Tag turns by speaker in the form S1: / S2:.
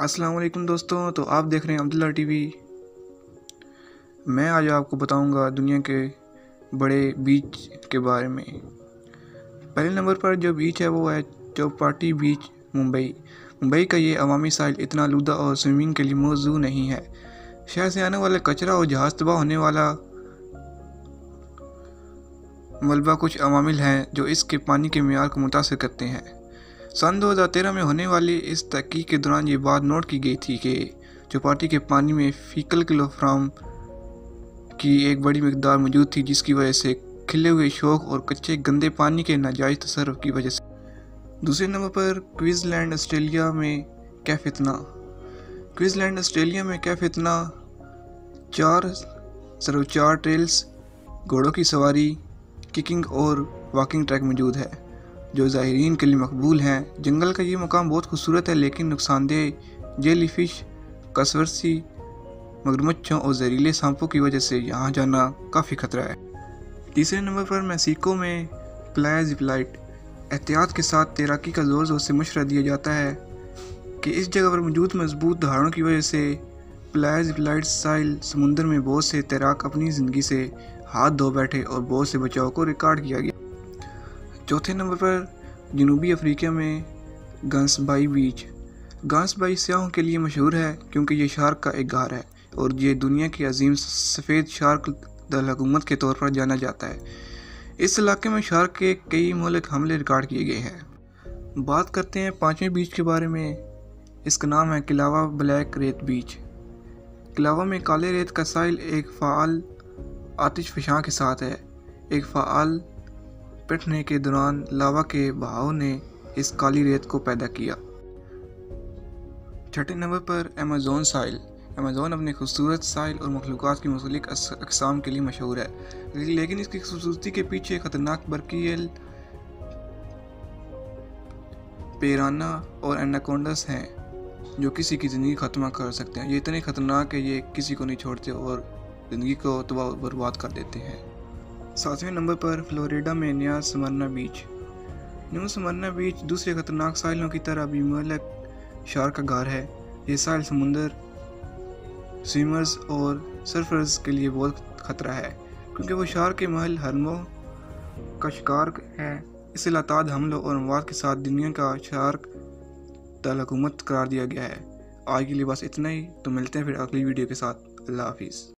S1: السلام علیکم دوستوں، تو آپ دیکھ رہے ہیں عبداللہ ٹی وی۔ میں آج آپ کو بتاؤں گا دنیا کے بڑے بیچ کے بارے میں۔ پہلے نمبر پر جو بیچ ہے وہ ہے چوپاٹی بیچ، ممبئی کا یہ عوامی ساحل اتنا آلودہ اور سوئمنگ کے لیے موزوں نہیں ہے۔ شہر سے آنے والا کچرا اور جہاز تباہ ہونے والا ملبہ کچھ عوامل ہیں جو اس کے پانی کے معیار کو متاثر کرتے ہیں۔ سن 2013 میں ہونے والی اس تحقیق کے دوران یہ بات نوٹ کی گئی تھی کہ چوپاٹی کے پانی میں فیکل کلوروفارم کی ایک بڑی مقدار موجود تھی، جس کی وجہ سے کھلے ہوئے شوک اور کچے گندے پانی کے ناجائز تصرف کی وجہ سے۔ دوسرے نمبر پر کوئنزلینڈ آسٹریلیا میں کیف اتنا۔ کوئنزلینڈ آسٹریلیا میں کیف اتنا 4 ٹریلز، گھوڑوں کی سواری، ککنگ اور واکنگ ٹریک موجود ہے جو زائرین کے لیے مقبول ہیں۔ جنگل کا یہ مقام بہت خوبصورت ہے، لیکن نقصان دہ جیلی فش، کاسورسی، مگرمچھوں اور زہریلے سانپوں کی وجہ سے یہاں جانا کافی خطرہ ہے۔ تیسرے نمبر پر میکسیکو میں پلایہ زپ لائٹ۔ احتیاط کے ساتھ تیراکی کا زور سے مشورہ دیا جاتا ہے کہ اس جگہ پر موجود مضبوط دہاڑوں کی وجہ سے پلایہ زپ لائٹ ساحل سمندر میں بہت سے تیراک اپنی زندگی سے ہاتھ دھو بیٹھے اور بہت سے بچاؤ کو ریکارڈ کیا گیا۔ چوتھے نمبر پر جنوبی افریقہ میں Gansbaai beach. Gansbaai سیاحوں کے لیے مشہور ہے کیونکہ یہ شارک کا ایک غار ہے اور یہ دنیا کی عظیم سفید شارک دارالحکومت کے طور پر جانا جاتا ہے۔ اس علاقے میں شارک کے کئی مہلک حملے ریکارڈ کیے گئے ہیں۔ بات کرتے ہیں پانچویں بیچ کے بارے میں۔ اس کا نام ہے کلاوا بلیک ریت بیچ۔ کلاوا میں کالے ریت کا ساحل ایک فعال آتش فشاں کے ساتھ ہے۔ ایک فعال پٹنے کے دوران لاوا کے بہاؤ نے اس کالی ریت کو پیدا کیا۔ چھٹے نمبر پر ایمیزون ساحل۔ ایمیزون اپنے خوبصورت ساحل اور مخلوقات کی مختلف اقسام کے لیے مشہور ہے، لیکن اس کی خوبصورتی کے پیچھے خطرناک برقیل پیرانہ اور ایناکونڈاس ہیں جو کسی کی زندگی ختم کر سکتے ہیں۔ یہ اتنے خطرناک ہے کہ یہ کسی کو نہیں چھوڑتے اور زندگی کو تباہ و برباد کر دیتے ہیں۔ ساتویں نمبر پر فلوریڈا میں نیا سمرنا بیچ۔ نیو سمرنا بیچ دوسرے خطرناک ساحلوں کی طرح بھی مہلک شارک کا گھر ہے۔ یہ ساحل سمندر سوئمرز اور سرفرز کے لیے بہت خطرہ ہے کیونکہ وہ شارک کے محل حرموں کا شکار ہے۔ اسے لاتعداد حملوں اور اموات کے ساتھ دنیا کا شارک دارالحکومت قرار دیا گیا ہے۔ آج کے لیے بس اتنا ہی، تو ملتے ہیں پھر اگلی ویڈیو کے ساتھ۔ اللہ حافظ۔